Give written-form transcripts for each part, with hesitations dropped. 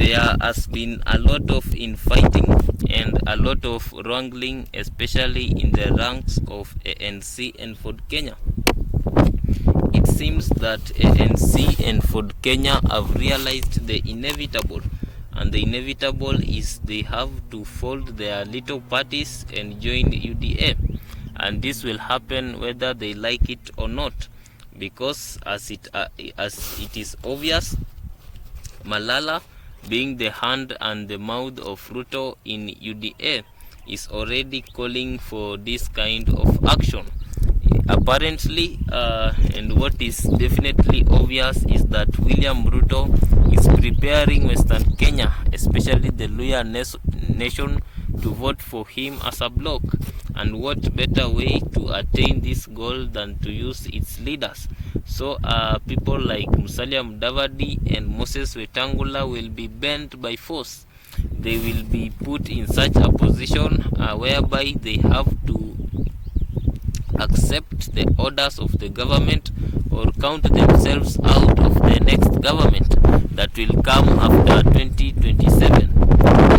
There has been a lot of infighting and a lot of wrangling, especially in the ranks of ANC and Ford Kenya. It seems that ANC and Ford Kenya have realized the inevitable, and the inevitable is they have to fold their little parties and join UDA, and this will happen whether they like it or not, because as it is obvious, Malala, being the hand and the mouth of Ruto in UDA, is already calling for this kind of action. Apparently, and what is definitely obvious is that William Ruto is preparing Western Kenya, especially the Luhya nation, to vote for him as a bloc. And what better way to attain this goal than to use its leaders? So people like Musalia Mudavadi and Moses Wetangula will be bent by force. They will be put in such a position whereby they have to accept the orders of the government or count themselves out of the next government that will come after 2027.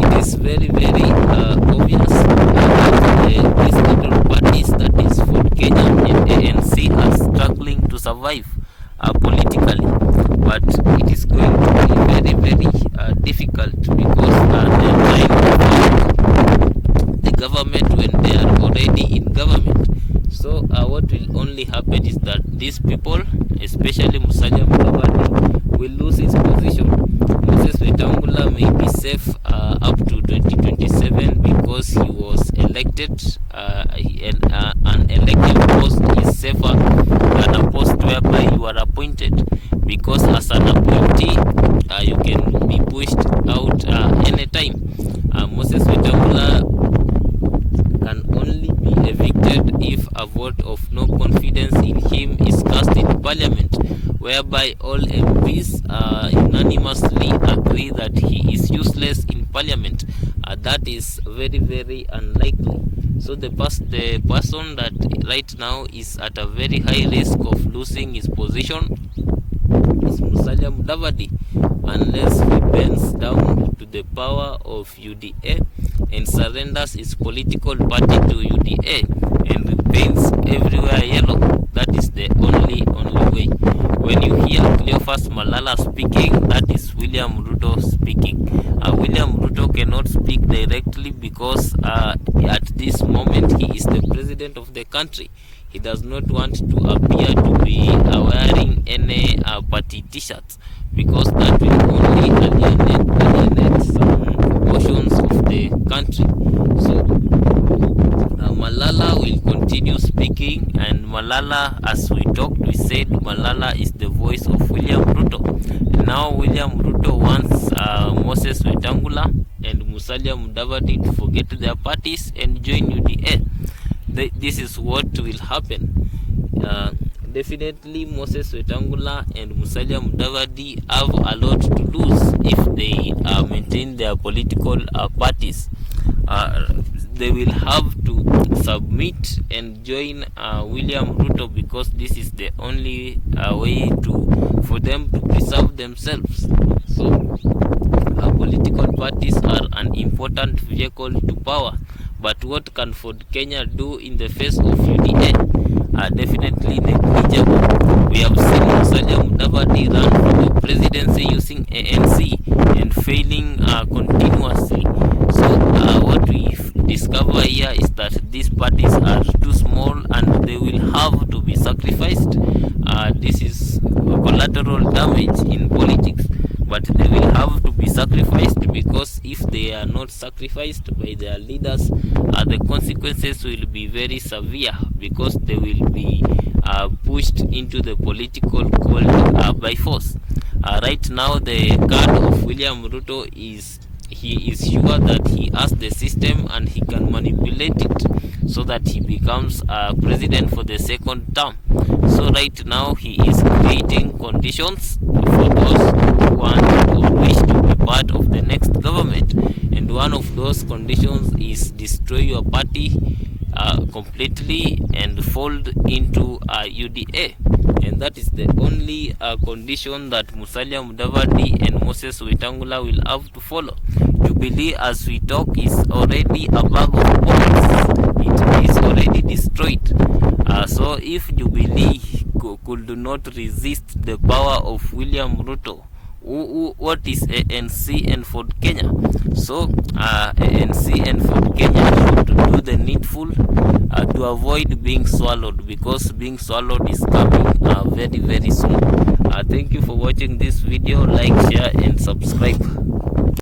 It is very obvious that these little parties, that is Ford Kenya and ANC, are struggling to survive politically, but it is going to be very difficult, because they are trying to fight the government when they are already in government. So what will only happen is that these people, especially Musalia Mudavadi, will lose his position. Moses Wetangula may be safe up to 2027 because he was elected, and an elected post is safer than a post whereby you are appointed, because as an appointee you can be pushed out anytime. Moses Wetangula can only be evicted if a vote of no confidence in him is cast in parliament, whereby all MPs unanimously agree that he is useless in parliament. That is very unlikely. So the person that right now is at a very high risk of losing his position is Musalia Mudavadi, unless he bends down to the power of UDA and surrenders his political party to UDA and paints everywhere yellow. That is the only way. When you hear Cleophas Malala speaking, that is William Ruto speaking. William Ruto cannot speak directly because at this moment he is the president of the country. He does not want to appear to be wearing any party t-shirts, because that will only alienate some portions of the country. So Malala will continue speaking, and Malala, as we talked, we said Malala is the voice of William Ruto. And now William Ruto wants Moses Wetangula and Musalia Mudavadi to forget their parties and join UDA. This is what will happen. Definitely Moses Wetangula and Musalia Mudavadi have a lot to lose if they maintain their political parties. They will have to submit and join William Ruto, because this is the only way for them to preserve themselves. So political parties are an important vehicle to power. But what can Ford Kenya do in the face of UDA? Definitely negligible. We have seen Musalia Mudavadi run for the presidency using ANC and failing continuously. So what we discover here is that these parties are too small and they will have to be sacrificed. This is collateral damage in politics, but they will have to be sacrificed, because if they are not sacrificed by their leaders, the consequences will be very severe, because they will be pushed into the political cold by force. Right now, the card of William Ruto is he is sure that he has the system and he can manipulate it so that he becomes president for the second term. So right now he is creating conditions for those who want or wish to be part of the next government, and one of those conditions is destroy your party completely and fold into UDA. and that is the only condition that Musalia Mudavadi and Moses Wetangula will have to follow. Jubilee, as we talk, is already a bag of bones. It is already destroyed. So if Jubilee could not resist the power of William Ruto, what is ANC and Ford Kenya? So ANC and Ford Kenya should do the needful to avoid being swallowed, because being swallowed is coming very soon. Thank you for watching this video. Like, share and subscribe.